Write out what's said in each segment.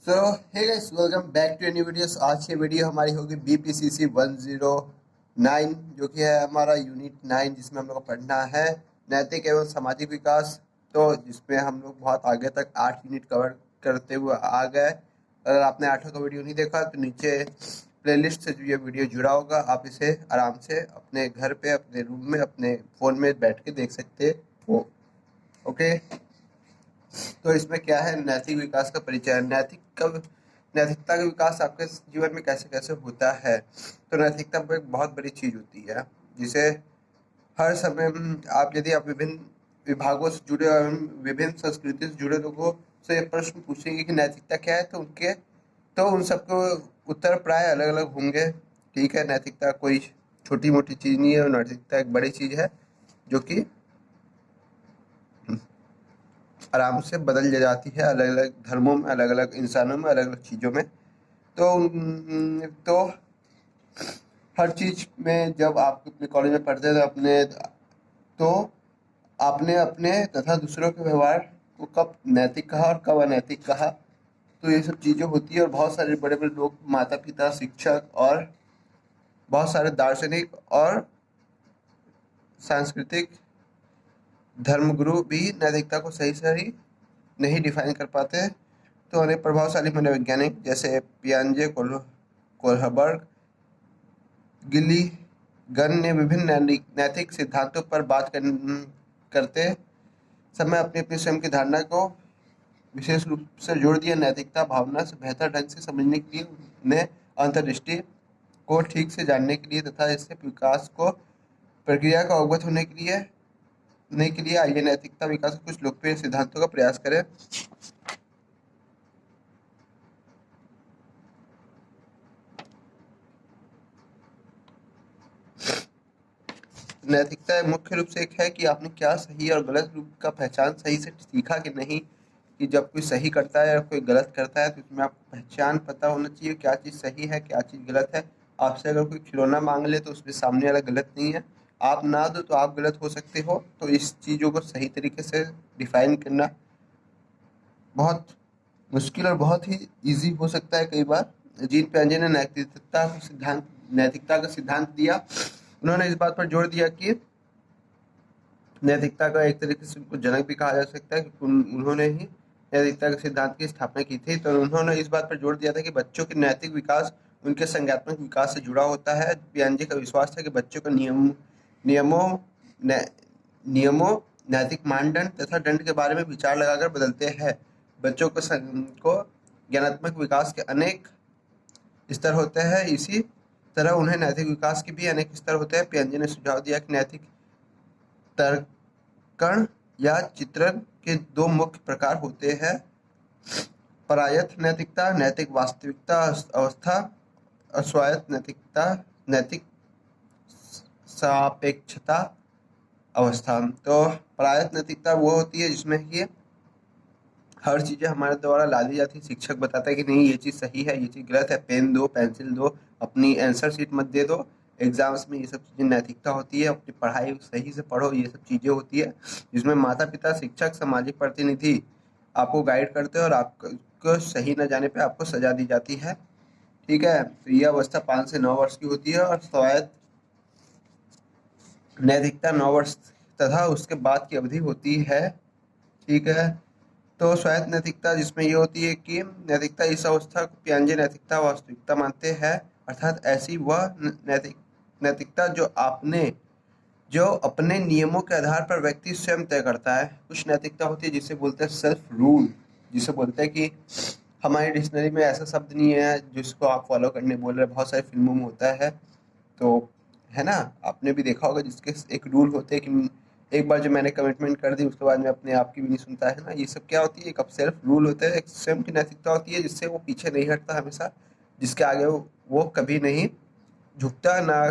So hey guys, welcome back to new videos. आज की video हमारी होगी BPCC 109, जो कि है हमारा यूनिट 9, जिसमें हम लोग को पढ़ना है नैतिक एवं सामाजिक विकास। तो जिसमें हम लोग बहुत आगे तक 8 यूनिट कवर करते हुए आ गए। अगर आपने 8 का वीडियो नहीं देखा तो नीचे प्लेलिस्ट से जो ये वीडियो जुड़ा होगा, आप इसे आराम से अपने घर पे, अपने रूम में, अपने फ़ोन में बैठ के देख सकते हो। ओके। तो इसमें क्या है, नैतिक विकास का परिचय। नैतिकता का विकास आपके जीवन में कैसे कैसे होता है। तो नैतिकता एक बहुत बड़ी चीज होती है, जिसे हर समय आप विभिन्न विभागों से जुड़े और विभिन्न संस्कृति से जुड़े लोगों से ये प्रश्न पूछेंगे कि नैतिकता क्या है, तो उन सबको उत्तर प्राय अलग अलग होंगे। ठीक है, नैतिकता कोई छोटी मोटी चीज नहीं है, नैतिकता एक बड़ी चीज है जो कि आराम से बदल जाती है अलग अलग धर्मों में, अलग अलग इंसानों में, अलग अलग चीज़ों में। तो हर चीज़ में जब आप अपने कॉलेज में पढ़ते थे तो आपने अपने तथा दूसरों के व्यवहार को कब नैतिक कहा और कब अनैतिक कहा। तो ये सब चीज़ें होती है, और बहुत सारे बड़े बड़े लोग, माता पिता, शिक्षक और बहुत सारे दार्शनिक और सांस्कृतिक धर्मगुरु भी नैतिकता को सही सही नहीं डिफाइन कर पाते। तो अनेक प्रभावशाली मनोवैज्ञानिक जैसे पियाजे, कोलहबर्ग, गिलिगन ने विभिन्न नैतिक सिद्धांतों पर करते समय अपनी अपनी स्वयं की धारणा को विशेष रूप से जोड़ दिया। नैतिकता भावना से बेहतर ढंग से समझने के लिए, उन्हें अंतर्दृष्टि को ठीक से जानने के लिए तथा इससे विकास को प्रक्रिया को अवगत होने के लिए आइए नैतिकता विकास के कुछ लोकप्रिय सिद्धांतों का प्रयास करें। नैतिकता मुख्य रूप से एक है कि आपने क्या सही और गलत रूप का पहचान सही से सीखा कि नहीं। कि जब कोई सही करता है या कोई गलत करता है तो उसमें आपको पहचान पता होना चाहिए, क्या चीज़ सही है, क्या चीज़ गलत है। आपसे अगर कोई खिलौना मांग ले तो उसमें सामने वाला गलत नहीं है, आप ना दो तो आप गलत हो सकते हो। तो इस चीज़ों को सही तरीके से डिफाइन करना बहुत मुश्किल और बहुत ही ईजी हो सकता है कई बार। जीन पियाजे ने नैतिकता का सिद्धांत दिया। उन्होंने इस बात पर जोर दिया कि नैतिकता का एक तरीके से उनको जनक भी कहा जा सकता है, क्योंकि उन्होंने ही नैतिकता के सिद्धांत की स्थापना की थी। तो उन्होंने इस बात पर जोर दिया था कि बच्चों के नैतिक विकास उनके संज्ञानात्मक विकास से जुड़ा होता है। पियाजे का विश्वास था कि बच्चों को नियमों नै- नियमों, नैतिक मानदंड तथा दंड के बारे में विचार लगाकर बदलते हैं। बच्चों को ज्ञानात्मक विकास के अनेक स्तर होते हैं, इसी तरह उन्हें नैतिक विकास के भी अनेक स्तर होते हैं। पियाजे ने सुझाव दिया कि नैतिक तर्कण या चित्रण के दो मुख्य प्रकार होते हैं: परायत नैतिकता, नैतिक वास्तविकता अवस्था, अस्वायत्त नैतिकता, नैतिक सापेक्षता अवस्था। तो परायत नैतिकता वो होती है जिसमें कि हर चीज़ें हमारे द्वारा ला दी जाती है। शिक्षक बताता है कि नहीं, ये चीज़ सही है, ये चीज़ गलत है, पेन दो, पेंसिल दो, अपनी आंसर शीट मत दे दो एग्जाम्स में। ये सब चीज़ें नैतिकता होती है। अपनी पढ़ाई सही से पढ़ो, ये सब चीज़ें होती है। जिसमें माता पिता, शिक्षक, सामाजिक प्रतिनिधि आपको गाइड करते हैं, और आपको सही न जाने पर आपको सजा दी जाती है। ठीक है, तो ये अवस्था 5 से 9 वर्ष की होती है। और स्वायत्त नैतिकता 9 वर्ष तथा उसके बाद की अवधि होती है। ठीक है, तो स्वायत्त नैतिकता जिसमें ये होती है कि नैतिकता इस अवस्था को पियाजे नैतिकता वास्तविकता मानते हैं। अर्थात ऐसी वह नैतिकता जो अपने नियमों के आधार पर व्यक्ति स्वयं तय करता है। कुछ नैतिकता होती है जिसे बोलते हैं सेल्फ रूल, जिसे बोलते हैं कि हमारी डिक्शनरी में ऐसा शब्द नहीं है जिसको आप फॉलो करने बोल रहे हैं। बहुत सारी फिल्मों में होता है, तो है ना, आपने भी देखा होगा जिसके एक रूल होते हैं कि एक बार जो मैंने कमिटमेंट कर दी उसके बाद मैं अपने आप की भी नहीं सुनता, है ना। ये सब क्या होती है, एक सेल्फ रूल होता है, एक स्वयं की नैतिकता होती है जिससे वो पीछे नहीं हटता हमेशा, जिसके आगे वो कभी नहीं झुकता, ना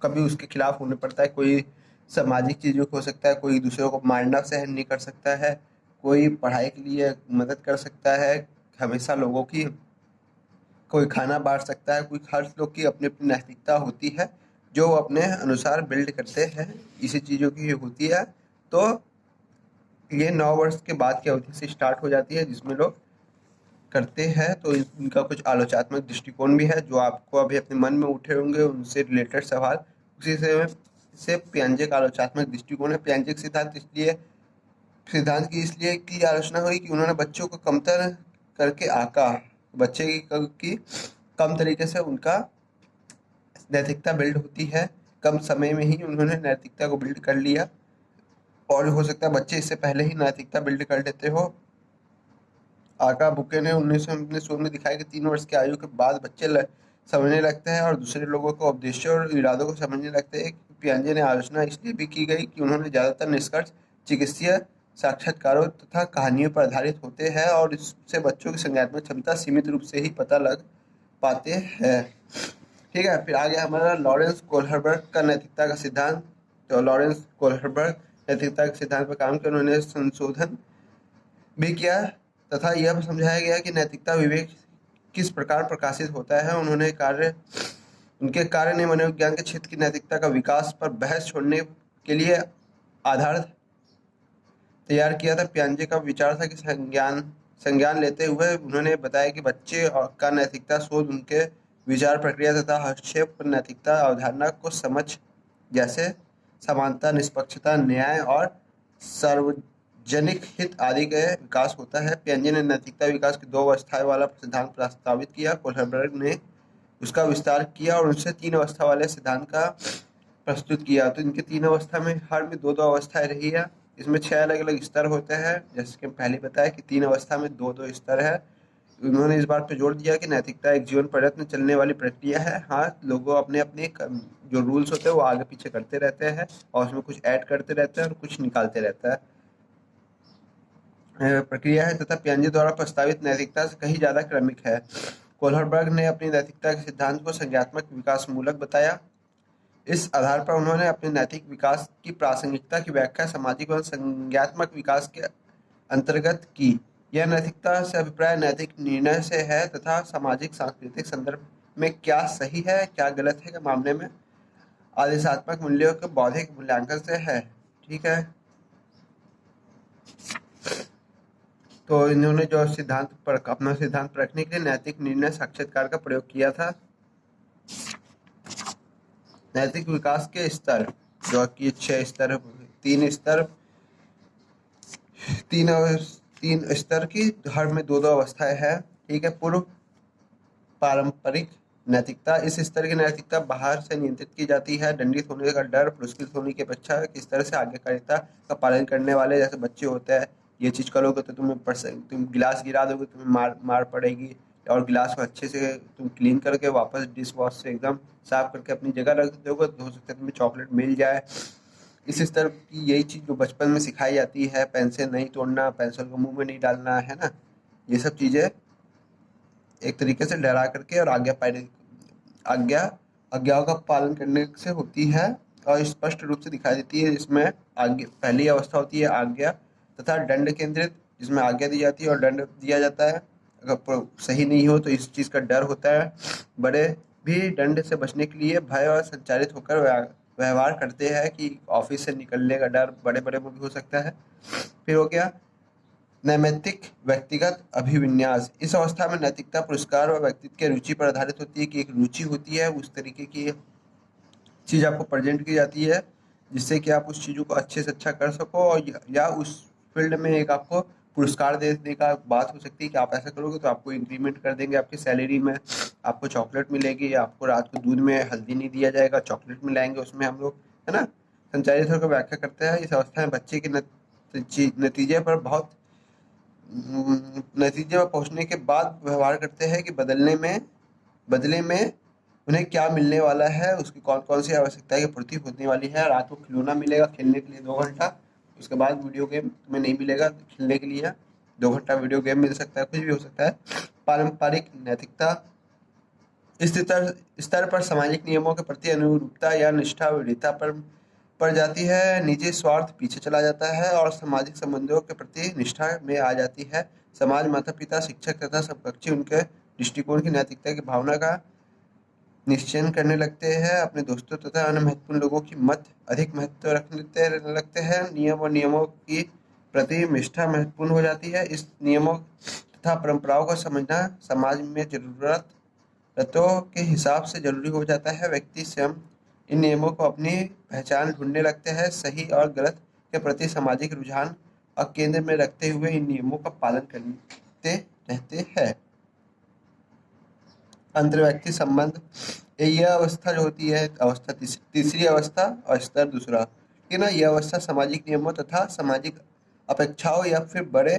कभी उसके खिलाफ होने पड़ता है। कोई सामाजिक चीज़ों को हो सकता है, कोई दूसरों को मारना सहन नहीं कर सकता है, कोई पढ़ाई के लिए मदद कर सकता है हमेशा लोगों की, कोई खाना बाँट सकता है, कोई हर लोग की अपनी अपनी नैतिकता होती है जो वो अपने अनुसार बिल्ड करते हैं। इसी चीज़ों की होती है। तो ये 9 वर्ष के बाद की अवधि से स्टार्ट हो जाती है, जिसमें लोग करते हैं तो इनका कुछ आलोचनात्मक दृष्टिकोण भी है जो आपको अभी अपने मन में उठे होंगे उनसे रिलेटेड सवाल। उसी से पियाजे का आलोचनात्मक दृष्टिकोण है। पियाजे के सिद्धांत की इसलिए की आलोचना हुई कि उन्होंने बच्चों को कमतर करके आका, बच्चे की कम तरीके से उनका नैतिकता बिल्ड होती है। कम समय में ही उन्होंने नैतिकता को बिल्ड कर लिया और हो सकता है बच्चे इससे पहले ही नैतिकता बिल्ड कर लेते हो। आका बुके ने 1916 में दिखाया कि 3 वर्ष की आयु के बाद बच्चे समझने लगते हैं और दूसरे लोगों को उपदेशों और इरादों को समझने लगते हैं। पियाजे ने आलोचना इसलिए भी की गई कि उन्होंने ज़्यादातर निष्कर्ष चिकित्सीय साक्षात्कारों तथा कहानियों पर आधारित होते हैं और इससे बच्चों की संज्ञानात्मक क्षमता सीमित रूप से ही पता लग पाते हैं। ठीक है, फिर आगे हमारा लॉरेंस कोहलबर्ग का नैतिकता का सिद्धांत। तो लॉरेंस कोहलबर्ग नैतिकता के सिद्धांत पर काम किया। उन्होंने संशोधन भी किया तथा यह समझाया गया कि नैतिकता विवेक किस प्रकार प्रकाशित होता है। उनके कार्य ने मनोविज्ञान के क्षेत्र की नैतिकता का विकास पर बहस छोड़ने के लिए आधार तैयार किया था। पियाजे का विचार था कि संज्ञान लेते हुए उन्होंने बताया कि बच्चे का नैतिकता शोध उनके विचार प्रक्रिया तथा हस्तक्षेप पर नैतिकता अवधारणा को समझ जैसे समानता, निष्पक्षता, न्याय और सार्वजनिक हित आदि के विकास होता है। पियाजे ने नैतिकता विकास की 2 अवस्थाएं वाला सिद्धांत प्रस्तावित किया। कोहलबर्ग ने उसका विस्तार किया और उससे 3 अवस्था वाले सिद्धांत का प्रस्तुत किया। तो इनके 3 अवस्था में हर में 2-2 अवस्थाएं रही है। इसमें 6 अलग-अलग स्तर होते हैं, जैसे कि पहले बताया कि 3 अवस्था में 2-2 स्तर है। उन्होंने इस बात पर जोर दिया कि नैतिकता एक जीवन पर्यंत में चलने वाली प्रक्रिया है। हाँ, लोगों अपने-अपने जो रूल्स होते हैं वो आगे पीछे करते रहते हैं और उसमें कुछ ऐड करते रहते हैं और कुछ निकालते रहता है। प्रक्रिया है तथा पियाजे द्वारा प्रस्तावित नैतिकता से कहीं ज़्यादा क्रमिक है। कोहलबर्ग ने अपनी नैतिकता के सिद्धांत को संज्ञानात्मक विकास मूलक बताया। इस आधार पर उन्होंने अपने नैतिक विकास की प्रासंगिकता की व्याख्या सामाजिक एवं संज्ञानात्मक विकास के अंतर्गत की। यह नैतिकता से अभिप्राय नैतिक निर्णय से है तथा सामाजिक सांस्कृतिक संदर्भ में क्या सही है क्या गलत है के मामले में आदेशात्मक मूल्यों के बौद्धिक मूल्यांकन से है। ठीक है, तो इन्होंने जो अपना सिद्धांत रखने के लिए नैतिक निर्णय साक्षात्कार का प्रयोग किया था। नैतिक विकास के स्तर जो कि 6 स्तर, 3 स्तर, 3 स्तर की हर में 2-2 अवस्थाएं हैं। ठीक है, पूर्व पारंपरिक नैतिकता, इस स्तर की नैतिकता बाहर से नियंत्रित की जाती है। दंडित होने का डर, पुरस्कृत होने की अपेक्षा किस तरह से आज्ञाकारिता का पालन करने वाले जैसे बच्चे होते हैं। ये चीज करोगे तो तुम गिलास गिरा दोगे, तुम्हें मार पड़ेगी। और गिलास को अच्छे से तुम क्लीन करके वापस डिश वॉश से एकदम साफ करके अपनी जगह रख दोगे तो हो सकता है तुम्हें चॉकलेट मिल जाए। इस स्तर की यही चीज जो बचपन में सिखाई जाती है, पेंसिल नहीं तोड़ना, पेंसिल को मुंह में नहीं डालना, है ना। ये सब चीजें एक तरीके से डरा करके और आज्ञाओं का पालन करने से होती है और स्पष्ट रूप से दिखाई देती है। इसमें आज्ञा पहली अवस्था होती है आज्ञा तथा दंड केंद्रित, जिसमें आज्ञा दी जाती है और दंड दिया जाता है। अगर सही नहीं हो तो इस चीज़ का डर होता है। बड़े भी दंड से बचने के लिए भय और संचारित होकर व्यवहार करते हैं कि ऑफिस से निकलने का डर बड़े बड़े में भी हो सकता है। फिर हो गया नैमित्तिक व्यक्तिगत अभिविन्यास। इस अवस्था में नैतिकता पुरस्कार और व्यक्तित्व के रुचि पर आधारित होती है कि एक रुचि होती है, उस तरीके की चीज़ आपको प्रेजेंट की जाती है जिससे कि आप उस चीज़ों को अच्छे से अच्छा कर सको और या उस फील्ड में एक आपको पुरस्कार देने का बात हो सकती है कि आप ऐसा करोगे तो आपको इंक्रीमेंट कर देंगे आपकी सैलरी में, आपको चॉकलेट मिलेगी, आपको रात को दूध में हल्दी नहीं दिया जाएगा, चॉकलेट मिलाएंगे उसमें हम लोग, है ना। संचारित होकर व्याख्या करते हैं। इस अवस्था में बच्चे के नतीजे पर नतीजे पर पहुंचने के बाद व्यवहार करते हैं कि बदले में उन्हें क्या मिलने वाला है, उसकी कौन कौन सी आवश्यकता की पूर्ति होने वाली है। रात को खिलौना मिलेगा खेलने के लिए 2 घंटा, उसके बाद वीडियो गेम तुम्हें नहीं मिलेगा खेलने के लिए, 2 घंटा वीडियो गेम मिल सकता है, कुछ भी हो सकता है। पारंपरिक नैतिकता इस स्तर पर सामाजिक नियमों के प्रति अनुरूपता या निष्ठा विविधता पर जाती है। निजी स्वार्थ पीछे चला जाता है और सामाजिक संबंधों के प्रति निष्ठा में आ जाती है। समाज, माता पिता, शिक्षक तथा समकक्षी उनके दृष्टिकोण की नैतिकता की भावना का निश्चयन करने लगते हैं। अपने दोस्तों तथा अन्य महत्वपूर्ण लोगों की मत अधिक महत्व रखने लगते हैं। नियम और नियमों की प्रति निष्ठा महत्वपूर्ण हो जाती है। इस नियमों तथा परंपराओं को समझना समाज में जरूरतों के हिसाब से जरूरी हो जाता है। व्यक्ति स्वयं इन नियमों को अपनी पहचान ढूंढने लगते हैं। सही और गलत के प्रति सामाजिक रुझान और केंद्र में रखते हुए इन नियमों का पालन करते रहते हैं। अंतर्व्यक्ति संबंध, यह अवस्था जो होती है, अवस्था तीसरी अवस्था और स्तर दूसरा, कि ना यह अवस्था सामाजिक नियमों तथा सामाजिक अपेक्षाओं या फिर बड़े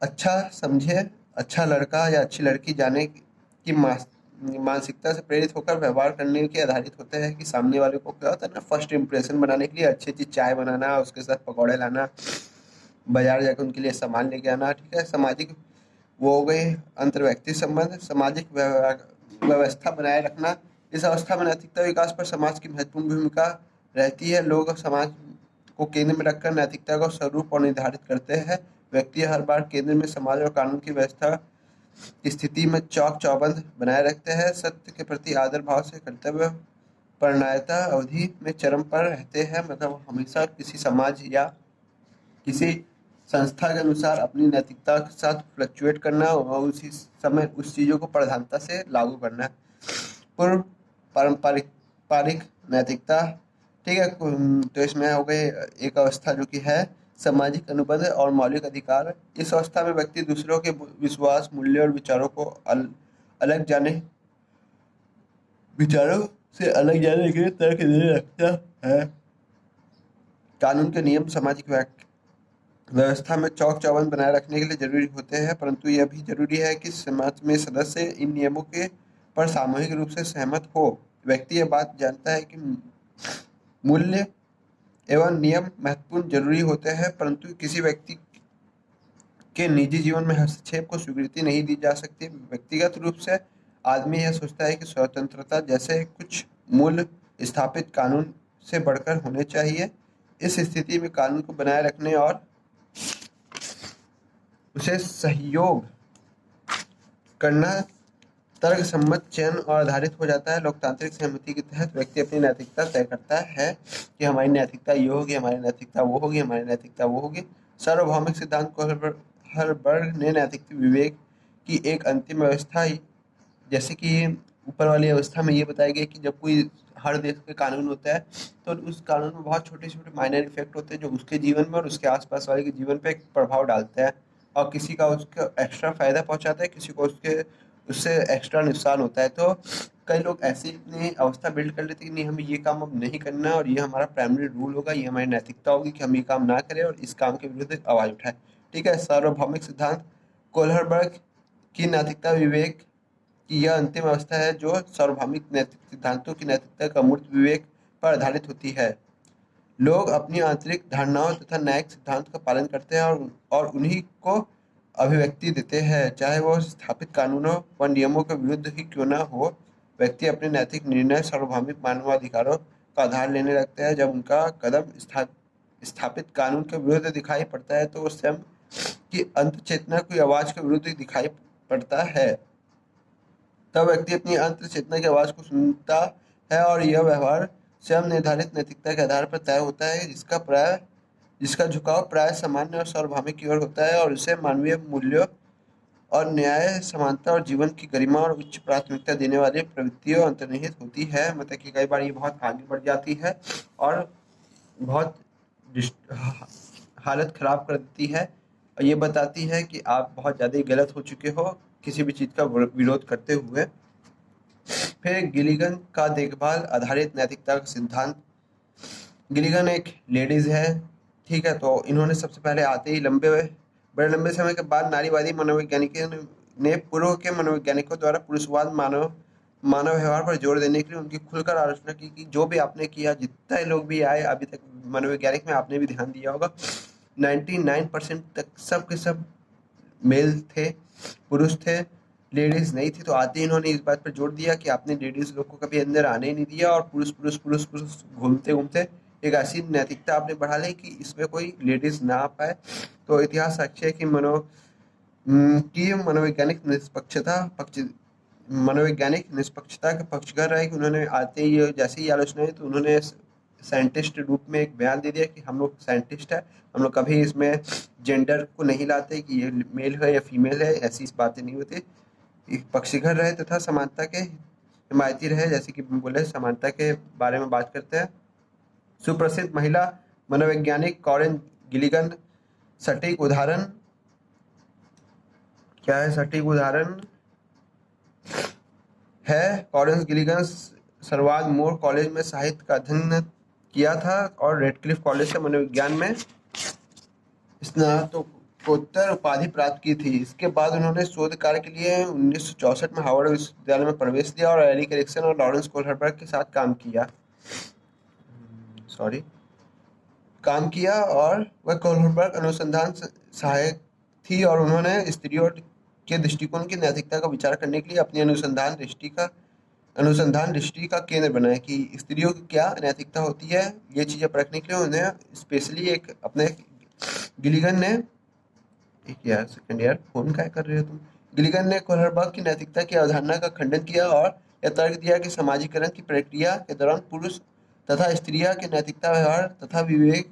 अच्छा समझे अच्छा लड़का या अच्छी लड़की जाने की मानसिकता से प्रेरित होकर व्यवहार करने के आधारित होते हैं। कि सामने वाले को क्या होता है ना, फर्स्ट इंप्रेशन बनाने के लिए अच्छी अच्छी चाय बनाना, उसके साथ पकौड़े लाना, बाजार जाकर उनके लिए सामान लेके आना, ठीक है। सामाजिक वो हो गए अंतर्व्यक्ति संबंध। सामाजिक व्यवस्था बनाए रखना, इस अवस्था में नैतिकता विकास पर समाज की महत्वपूर्ण भूमिका रहती है। लोग समाज को केंद्र में रखकर नैतिकता का स्वरूप और निर्धारित करते हैं। व्यक्ति हर बार केंद्र में समाज और कानून की व्यवस्था की स्थिति में चौक चौबंद बनाए रखते हैं। सत्य के प्रति आदर भाव से कर्तव्य परायणता अवधि में चरम पर रहते हैं। मतलब हमेशा किसी समाज या किसी संस्था के अनुसार अपनी नैतिकता के साथ फ्लक्चुएट करना और उसी समय उस चीज़ों को प्रधानता से लागू करना। पूर्व पारंपरिक पारिक नैतिकता, ठीक है। तो इसमें हो गई एक अवस्था जो कि है सामाजिक अनुबंध और मौलिक अधिकार। इस अवस्था में व्यक्ति दूसरों के विश्वास, मूल्य और विचारों को अलग जाने विचारों से अलग जाने के लिए तर्क देने लगता है। कानून के नियम सामाजिक व्यवस्था में चौक चौबंद बनाए रखने के लिए जरूरी होते हैं, परंतु यह भी जरूरी है कि समाज में सदस्य इन नियमों के पर सामूहिक रूप से सहमत हो। व्यक्ति यह बात जानता है कि मूल्य एवं नियम महत्वपूर्ण जरूरी होते हैं, परंतु किसी व्यक्ति के निजी जीवन में हस्तक्षेप को स्वीकृति नहीं दी जा सकती। व्यक्तिगत रूप से आदमी यह सोचता है कि स्वतंत्रता जैसे कुछ मूल्य स्थापित कानून से बढ़कर होने चाहिए। इस स्थिति में कानून को बनाए रखने और उसे सहयोग करना तर्क सम्मत चयन और आधारित हो जाता है। लोकतांत्रिक सहमति के तहत व्यक्ति अपनी नैतिकता तय करता है कि हमारी नैतिकता ये होगी, हमारी नैतिकता वो होगी, हमारी नैतिकता वो होगी। सार्वभौमिक सिद्धांत को हर्बर्ग ने नैतिक विवेक की एक अंतिम व्यवस्था, जैसे कि ऊपर वाली अवस्था में ये बताया गया कि जब कोई हर देश के कानून होता है तो उस कानून में बहुत छोटे छोटे माइनर इफेक्ट होते हैं जो उसके जीवन में और उसके आसपास वाले के जीवन पे एक प्रभाव डालते हैं और किसी का उसका एक्स्ट्रा फायदा पहुंचाता है, किसी को उससे एक्स्ट्रा नुकसान होता है। तो कई लोग ऐसी इतनी अवस्था बिल्ड कर लेते हैं कि नहीं, हमें ये काम अब नहीं करना और ये हमारा प्राइमरी रूल होगा, ये हमारी नैतिकता होगी कि हम ये काम ना करें और इस काम के विरुद्ध आवाज उठाएं, ठीक है। सार्वभौमिक सिद्धांत कोहलरबर्ग की नैतिकता विवेक की यह अंतिम अवस्था है जो सार्वभौमिक नैतिक सिद्धांतों की नैतिकता का मूर्त विवेक पर आधारित होती है। लोग अपनी आंतरिक धारणाओं तथा न्यायिक सिद्धांत का पालन करते हैं और उन्हीं को अभिव्यक्ति देते हैं, चाहे वो स्थापित कानूनों व नियमों के विरुद्ध ही क्यों न हो। व्यक्ति अपने नैतिक निर्णय सार्वभौमिक मानवाधिकारों का आधार लेने लगते हैं। जब उनका कदम स्थापित कानून के विरुद्ध दिखाई पड़ता है तो वो स्वयं की अंत चेतना की आवाज के विरुद्ध दिखाई पड़ता है। तब व्यक्ति अपनी अंत चेतना की आवाज को सुनता है और यह व्यवहार स्वयं निर्धारित नैतिकता के आधार पर तय होता है, जिसका झुकाव प्राय सामान्य और सार्वभौमिक की ओर होता है और इसे मानवीय मूल्यों और न्याय, समानता और जीवन की गरिमा और उच्च प्राथमिकता देने वाली प्रवृत्तियों अंतर्निहित होती है। मतलब कि कई बार ये बहुत आगे बढ़ जाती है और बहुत हालत खराब कर देती है और ये बताती है कि आप बहुत ज़्यादा ही गलत हो चुके हो किसी भी चीज़ का विरोध करते हुए। फिर गिलिगन का देखभाल आधारित नैतिकता का सिद्धांत। गिलिगन एक लेडीज है, ठीक है। तो इन्होंने सबसे पहले आते ही बड़े लंबे समय के बाद नारीवादी मनोवैज्ञानिकों ने पूर्व के मनोवैज्ञानिकों द्वारा पुरुषवाद मानव व्यवहार पर जोर देने के लिए उनकी खुलकर आलोचना की कि जो भी आपने किया, जितने लोग भी आए अभी तक मनोवैज्ञानिक में, आपने भी ध्यान दिया होगा 99% तक सब के सब मेल थे, पुरुष थे, लेडीज नहीं थी। तो आते ही इन्होंने इस बात पर जोर दिया कि आपने लेडीज लोग को कभी अंदर आने ही नहीं दिया और पुरुष पुरुष पुरुष पुरुष घूमते घूमते एक ऐसी नैतिकता आपने बढ़ा ली कि इसमें कोई लेडीज ना आ पाए। तो इतिहास साक्ष्य है कि मनोवैज्ञानिक निष्पक्षता के पक्षधर रहे कि उन्होंने आते ही जैसे ही आलोचना हुई तो उन्होंने साइंटिस्ट रूप में एक बयान दे दिया कि हम लोग साइंटिस्ट है, हम लोग कभी इसमें जेंडर को नहीं लाते कि ये मेल है या फीमेल है, ऐसी इस बातें नहीं होती। एक पक्षीघर रहे तथा समानता के हिमायती रहे, जैसे कि बोले समानता के बारे में बात करते हैं। सुप्रसिद्ध महिला मनोवैज्ञानिक कॉरेन गिलिगन सटीक उदाहरण क्या है? सटीक उदाहरण है कॉरेन गिलिगन सर्वाद मोर कॉलेज में साहित्य का अध्ययन किया था और रेडक्लिफ कॉलेज से मनोविज्ञान में स्नातकोत्तर उपाधि प्राप्त की थी। इसके बाद उन्होंने शोध कार्य के लिए 1964 में हार्वर्ड विश्वविद्यालय में प्रवेश लिया और एरिक एरिक्सन और लॉरेंस कोहलरबर्ग के साथ काम किया और वह कोहलरबर्ग अनुसंधान सहायक थी और उन्होंने स्त्रियों के दृष्टिकोण की नैतिकता का विचार करने के लिए अपनी अनुसंधान दृष्टि का केंद्र बनाया कि स्त्रियों की क्या नैतिकता होती है। ये चीज़ें परखने के लिए उन्हें स्पेशली एक अपने गिलिगन ने एक यार सेकंड यार फोन क्या कर रहे हो तुम। गिलिगन ने कोहलरबर्ग की नैतिकता की अवधारणा का खंडन किया और यह तर्क दिया कि समाजीकरण की प्रक्रिया के दौरान पुरुष तथा स्त्रियां के नैतिकता व्यवहार तथा विवेक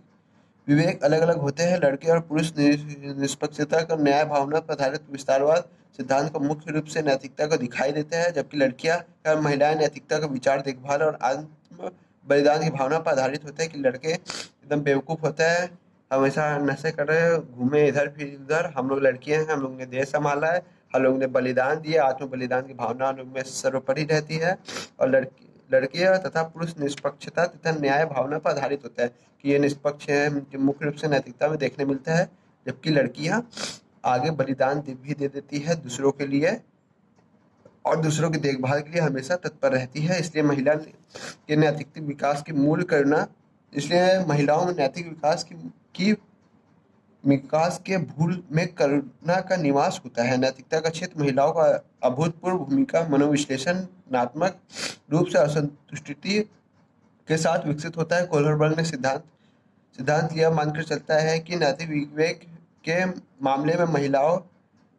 विवेक अलग अलग होते हैं। लड़के और पुरुष निष्पक्षता का न्याय भावना पर आधारित विस्तारवाद सिद्धांत को मुख्य रूप से नैतिकता को दिखाई देते हैं, जबकि लड़कियां और महिलाएं नैतिकता का विचार देखभाल और आत्म बलिदान की भावना पर आधारित होते हैं कि लड़के एकदम बेवकूफ होते हैं, हमेशा नशे कर रहे हैं, घूमे इधर फिर उधर, हम लोग लड़कियां हैं, हम लोग ने देश संभाला है, हम लोग ने बलिदान दिया, आत्म बलिदान की भावना हम लोग में सर्वोपरि रहती है। और लड़कियां तथा पुरुष निष्पक्षता तथा न्याय भावना पर आधारित होता है कि ये निष्पक्ष है, मुख्य रूप से नैतिकता में देखने मिलता है, जबकि लड़कियां आगे बलिदान भी दे देती है दूसरों के लिए और दूसरों की देखभाल के लिए हमेशा तत्पर रहती है। इसलिए महिला के नैतिक विकास की मूल करना इसलिए महिलाओं में नैतिक की विकास के भूल में करुणा का निवास होता है। नैतिकता का क्षेत्र महिलाओं का अभूतपूर्व भूमिका मनोविश्लेषणात्मक रूप से असंतुष्टि के साथ विकसित होता है। कोहलरबर्ग ने सिद्धांत यह मानकर चलता है कि नैतिक विवेक के मामले में महिलाओं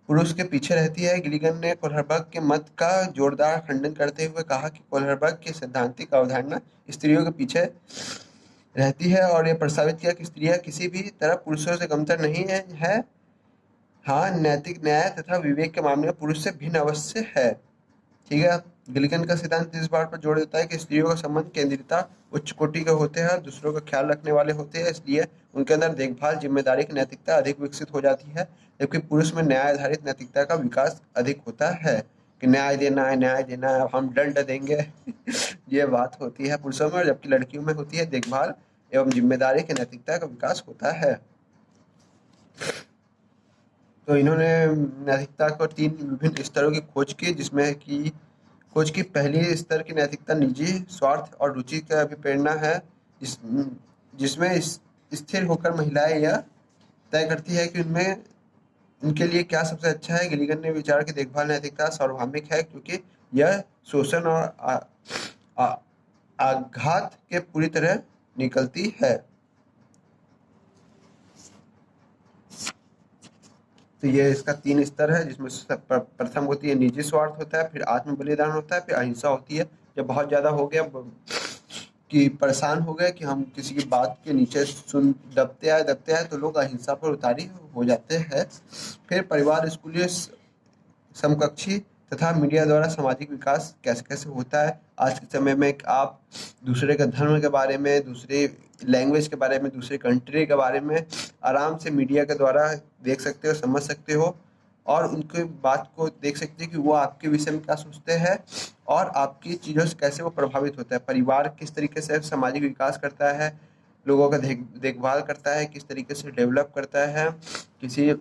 पुरुष के पीछे रहती है। गिलिगन ने कोहलरबर्ग के मत का जोरदार खंडन करते हुए कहा कि कोहलरबर्ग की सैद्धांतिक अवधारणा स्त्रियों के पीछे रहती है और यह प्रस्तावित किया कि स्त्रियां किसी भी तरह पुरुषों से कमतर नहीं है। हाँ, नैतिक न्याय तथा विवेक के मामले में पुरुष से भिन्न अवश्य है। ठीक है। गिलिगन का सिद्धांत इस बात पर जोर देता है कि स्त्रियों का संबंध केंद्रिता उच्च कोटि के होते हैं, दूसरों का ख्याल रखने वाले होते हैं, इसलिए उनके अंदर देखभाल जिम्मेदारी की नैतिकता अधिक विकसित हो जाती है, जबकि पुरुष में न्याय आधारित नैतिकता का विकास अधिक होता है कि न्याय देना है, अब हम दंड देंगे ये बात होती है पुरुषों में, जबकि लड़कियों में होती है देखभाल एवं जिम्मेदारी की नैतिकता का विकास होता है। तो इन्होंने नैतिकता को 3 विभिन्न स्तरों की खोज की पहली स्तर की नैतिकता निजी स्वार्थ और रुचि का अभिप्रेरणा है, जिसमें स्थिर होकर महिलाएं यह तय करती है कि उनके लिए क्या सबसे अच्छा है। गिलिगन ने विचार की देखभाल नैतिकता सार्वभौमिक है क्योंकि यह शोषण और आघात के पूरी तरह निकलती है। तो ये इसका 3 स्तर है, जिसमें प्रथम होती है निजी स्वार्थ होता है, फिर आत्म बलिदान होता है, फिर अहिंसा होती है। जब बहुत ज़्यादा हो गया कि परेशान हो गए कि हम किसी की बात के नीचे दबते आए तो लोग अहिंसा पर उतारी हो जाते हैं। फिर परिवार, स्कूली समकक्षी तथा मीडिया द्वारा सामाजिक विकास कैसे कैसे होता है। आज के समय में आप दूसरे के धर्म के बारे में, दूसरे लैंग्वेज के बारे में, दूसरे कंट्री के बारे में आराम से मीडिया के द्वारा देख सकते हो, समझ सकते हो और उनकी बात को देख सकते हैं कि वो आपके विषय में क्या सोचते हैं और आपकी चीज़ों से कैसे वो प्रभावित होता है। परिवार किस तरीके से सामाजिक विकास करता है, लोगों का देखभाल करता है, किस तरीके से डेवलप करता है, किसी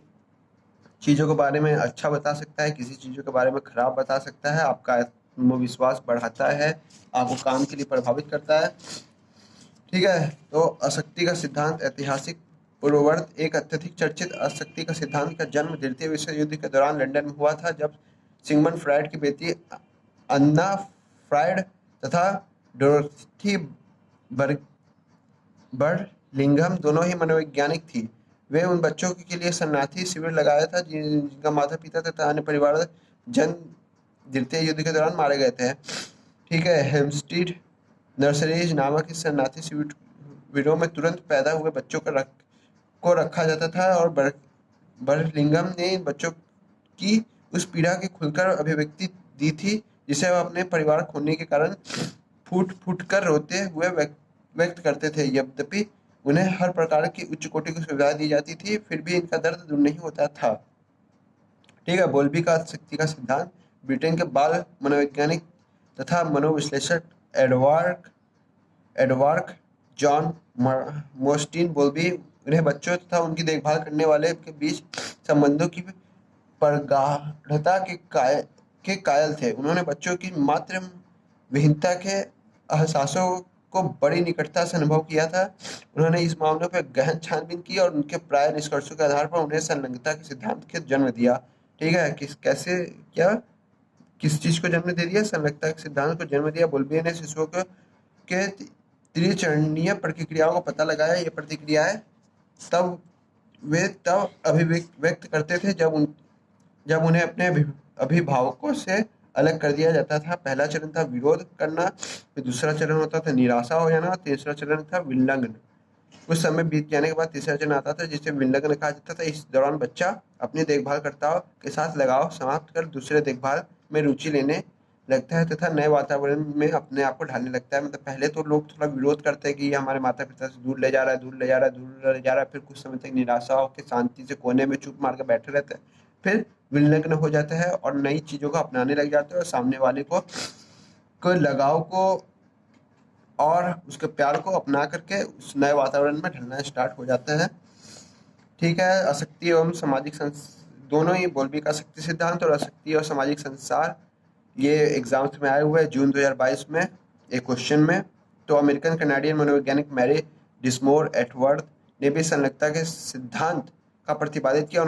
चीज़ों के बारे में अच्छा बता सकता है, किसी चीज़ों के बारे में खराब बता सकता है, आपका आत्मविश्वास बढ़ाता है, आपको काम के लिए प्रभावित करता है। ठीक है। तो आसक्ति का सिद्धांत ऐतिहासिक पूर्ववर्त एक अत्यधिक चर्चित आसक्ति का सिद्धांत का जन्म द्वितीय विश्व युद्ध के दौरान लंदन में हुआ था, जब सिगमंड फ्रायड की बेटी अन्ना फ्रायड तथा डोरोथी बर्लिंघम दोनों ही मनोवैज्ञानिक थी। वे उन बच्चों के लिए शरणार्थी शिविर लगाया था जिनका माता पिता तथा अन्य परिवार जन द्वितीय युद्ध के दौरान मारे गए थे। ठीक है। हेम्स्टीड नर्सरीज नामक इस शरणार्थी शिविरों में तुरंत पैदा हुए बच्चों को रखा जाता था और बर्लिंगम ने इन बच्चों की उस पीड़ा की खुलकर अभिव्यक्ति दी थी जिसे वह अपने परिवार खोने के कारण फूट-फूट कर रोते हुए व्यक्त करते थे। यद्यपि उन्हें हर प्रकार की उच्च कोटि की सुविधाएं दी जाती थी, फिर भी इनका दर्द दूर नहीं होता था। ठीक है, बोल्बी का शक्ति का सिद्धांत ब्रिटेन के बाल मनोवैज्ञानिक तथा मनोविश्लेषक एडवर्ड एडवर्ड जॉन मोस्टिन बोल्बी उन्हें बच्चों तथा उनकी देखभाल करने वाले के बीच संबंधों की प्रगाढ़ता के कायल थे। उन्होंने बच्चों की मात्र विहीनता के एहसासों को बड़ी निकटता से अनुभव किया था। उन्होंने इस मामले पर गहन छानबीन की और उनके प्राय निष्कर्षों के आधार पर उन्हें संलग्नता के सिद्धांत के जन्म दिया। ठीक है, किस चीज को जन्म दे दिया? संलग्नता के सिद्धांत को जन्म दिया। बोल्बी ने शिशुओं को के त्रिचरणीय प्रतिक्रियाओं का पता लगाया। ये प्रतिक्रियाएं तब तब अभिव्यक्त करते थे जब उन्हें अपने अभिभावकों से अलग कर दिया जाता था। पहला चरण था विरोध करना, फिर दूसरा चरण होता था निराशा हो जाना, तीसरा चरण था विलग्न। कुछ समय बीत जाने के बाद तीसरा चरण आता था जिसे विलग्न कहा जाता था। इस दौरान बच्चा अपने देखभालकर्ताओं के साथ लगाव समाप्त कर दूसरे देखभाल में रुचि लेने लगता है तथा नए वातावरण में अपने आप को ढालने लगता है। मतलब पहले तो लोग थोड़ा विरोध करते हैं कि ये हमारे माता पिता से दूर ले जा रहा है, दूर ले जा रहा है, दूर ले जा रहा है। फिर कुछ समय तक निराशा होकर शांति से कोने में चुप मार के बैठे रहते हैं। फिर विलग्न हो जाता है और नई चीजों को अपनाने लग जाते हैं और सामने वाले को लगाव को और उसके प्यार को अपना करके उस नए वातावरण में ढलना स्टार्ट हो जाता है। ठीक है, आसक्ति एवं सामाजिक दोनों ही बोल्बी का शक्ति सिद्धांत और आसक्ति और सामाजिक संसार ये एग्जाम्स में आए हुए हैं जून 2022 में एक क्वेश्चन में। तो अमेरिकन कनाडियन मनोवैज्ञानिक मैरी डिसमोर एटवर्ड ने भी संलग्नता के सिद्धांत का प्रतिपादित किया।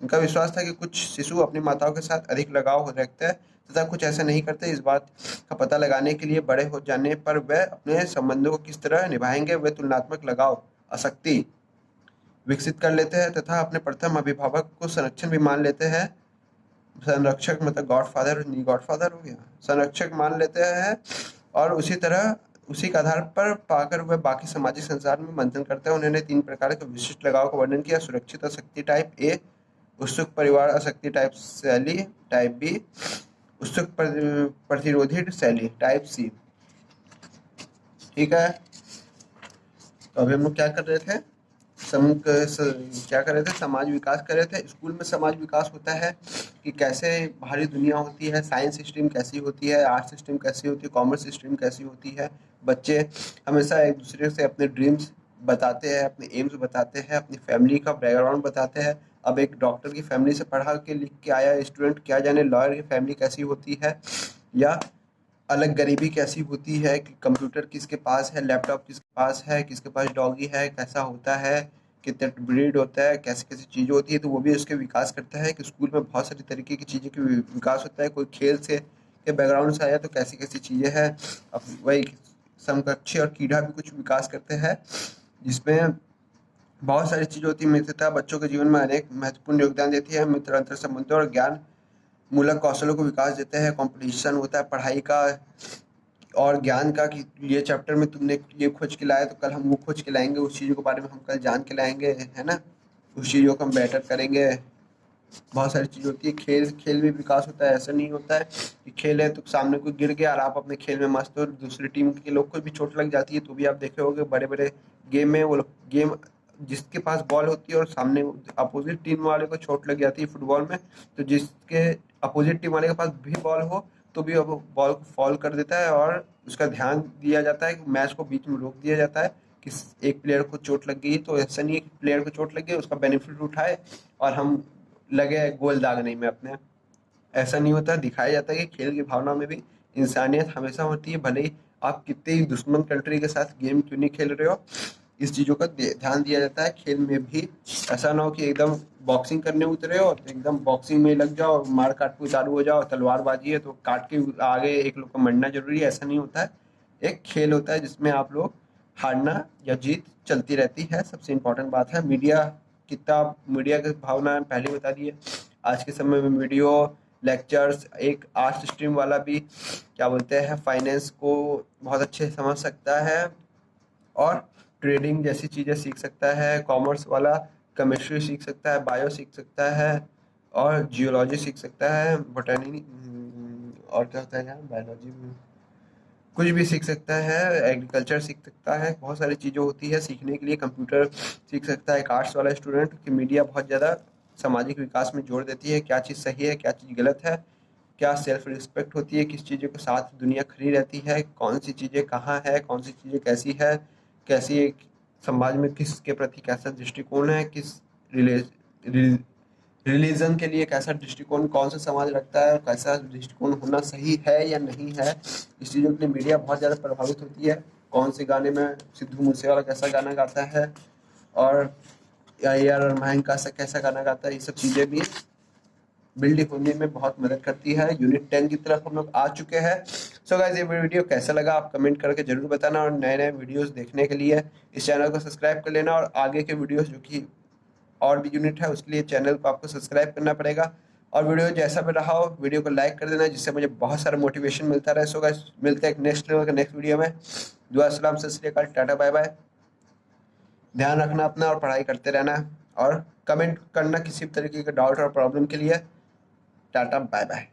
इनका विश्वास था कि कुछ शिशु अपनी माताओं के साथ अधिक लगाव रखते हैं तथा कुछ ऐसा नहीं करते। इस बात का पता लगाने के लिए बड़े हो जाने पर वे अपने संबंधों को किस तरह निभाएंगे, वे तुलनात्मक लगाव आसक्ति विकसित कर लेते हैं तथा अपने प्रथम अभिभावक को संरक्षण भी मान लेते हैं। संरक्षक मतलब गॉडफादर हो गया, संरक्षक मान लेते हैं और उसी के आधार पर पाकर वह बाकी सामाजिक संसार में मंथन करते हैं। उन्होंने 3 प्रकार के विशिष्ट लगाव का वर्णन किया: सुरक्षित आसक्ति टाइप ए, उत्सुक परिवार आसक्ति टाइप शैली टाइप बी, उत्सुक प्रतिरोधी शैली टाइप सी। ठीक है, तो अभी हम लोग क्या कर रहे थे? समाज विकास कर रहे थे। स्कूल में समाज विकास होता है कि कैसे बाहरी दुनिया होती है, साइंस स्ट्रीम कैसी होती है, आर्ट्स स्ट्रीम कैसी होती है, कॉमर्स स्ट्रीम कैसी होती है। बच्चे हमेशा एक दूसरे से अपने ड्रीम्स बताते हैं, अपने एम्स बताते हैं, अपनी फैमिली का बैकग्राउंड बताते हैं। अब एक डॉक्टर की फैमिली से पढ़ा के लिख के आया स्टूडेंट क्या जाने लॉयर की फैमिली कैसी होती है, या अलग गरीबी कैसी होती है, कि कंप्यूटर किसके पास है, लैपटॉप किसके पास है, किसके पास डॉगी है, कैसा होता है, कितने ब्रीड होता है, कैसी कैसी चीज़ें होती है। तो वो भी उसके विकास करता है कि स्कूल में बहुत सारी तरीके की चीज़ें की विकास होता है। कोई खेल से के बैकग्राउंड से आया तो कैसी कैसी चीज़ें हैं। अब वही समकक्षी और कीड़ा भी कुछ विकास करते हैं जिसमें बहुत सारी चीज़ें होती है। मित्रता बच्चों के जीवन में अनेक महत्वपूर्ण योगदान देती है। मित्र अंतर संबंधों और ज्ञान मूलक कौशलों को विकास देते हैं। कंपटीशन होता है पढ़ाई का और ज्ञान का कि ये चैप्टर में तुमने ये खोज के लाया तो कल हम वो खोज के लाएंगे, उस चीज़ों के बारे में हम कल जान के लाएंगे, है ना, उस चीज़ों को हम बेटर करेंगे। बहुत सारी चीज़ होती है। खेल भी विकास होता है। ऐसा नहीं होता है कि खेल है तो सामने कोई गिर गया और आप अपने खेल में मस्त हो, दूसरी टीम के लोग को भी चोट लग जाती है। तो भी आप देखे होंगे बड़े बड़े गेम में वो गेम जिसके पास बॉल होती है और सामने अपोजिट टीम वाले को चोट लग जाती है फुटबॉल में, तो जिसके अपोजिट टीम वाले के पास भी बॉल हो तो भी अब बॉल को फॉल कर देता है और उसका ध्यान दिया जाता है कि मैच को बीच में रोक दिया जाता है कि एक प्लेयर को चोट लग गई। तो ऐसा नहीं है कि प्लेयर को चोट लग गई उसका बेनिफिट उठाए और हम लगे गोल दागने में अपने। ऐसा नहीं होता। दिखाया जाता है कि खेल की भावना में भी इंसानियत हमेशा होती है। भले ही आप कितने ही दुश्मन कंट्री के साथ गेम क्यों नहीं खेल रहे हो, इस चीज़ों का ध्यान दिया जाता है खेल में भी। ऐसा ना हो कि एकदम बॉक्सिंग करने उतरे हो तो एकदम बॉक्सिंग में लग जाओ, मार काट पे चालू हो जाओ, तलवारबाजी है तो काट के आगे एक लोग का मरना जरूरी है, ऐसा नहीं होता है। एक खेल होता है जिसमें आप लोग हारना या जीत चलती रहती है। सबसे इम्पोर्टेंट बात है मीडिया की भावना पहले बता दी है। आज के समय में लेक्चर्स। एक आर्ट्स स्ट्रीम वाला भी क्या बोलते हैं फाइनेंस को बहुत अच्छे से समझ सकता है और ट्रेडिंग जैसी चीज़ें सीख सकता है। कॉमर्स वाला केमिस्ट्री सीख सकता है, बायो सीख सकता है और जियोलॉजी सीख सकता है, बोटनी और क्या होता है यार बायोलॉजी में, कुछ भी सीख सकता है, एग्रीकल्चर सीख सकता है। बहुत सारी चीज़ें होती है सीखने के लिए। कंप्यूटर सीख सकता है एक आर्ट्स वाला स्टूडेंट। कि मीडिया बहुत ज़्यादा सामाजिक विकास में जोर देती है, क्या चीज़ सही है क्या चीज़ गलत है, क्या सेल्फ रिस्पेक्ट होती है, किस चीज़ों के साथ दुनिया खड़ी रहती है, कौन सी चीज़ें कहाँ है, कौन सी चीज़ें कैसी है, कैसी एक समाज में किसके प्रति कैसा दृष्टिकोण है, किस रिले रिलीजन के लिए कैसा दृष्टिकोण कौन सा समाज रखता है और कैसा दृष्टिकोण होना सही है या नहीं है। इस चीज़ों के लिए मीडिया बहुत ज़्यादा प्रभावित होती है। कौन से गाने में सिद्धू मूसेवाला कैसा गाना गाता है और AR रहमान कैसा गाना गाता है, ये सब चीज़ें भी बिल्ड होने में बहुत मदद करती है। यूनिट 10 की तरफ हम लोग आ चुके हैं। सो गाइस, ये वीडियो कैसा लगा आप कमेंट करके जरूर बताना और नए नए वीडियोस देखने के लिए इस चैनल को सब्सक्राइब कर लेना और आगे के वीडियोस जो कि और भी यूनिट है उसके लिए चैनल को आपको सब्सक्राइब करना पड़ेगा। और वीडियो जैसा भी रहा हो वीडियो को लाइक कर देना जिससे मुझे बहुत सारा मोटिवेशन मिलता रहे। सो गाइस, मिलते हैं एक नेक्स्ट लेवल के नेक्स्ट वीडियो में। दुआ सलाम सत श्री अकाल, टाटा बाय बाय। ध्यान रखना अपना और पढ़ाई करते रहना और कमेंट करना किसी भी तरीके के डाउट और प्रॉब्लम के लिए। Tata bye bye.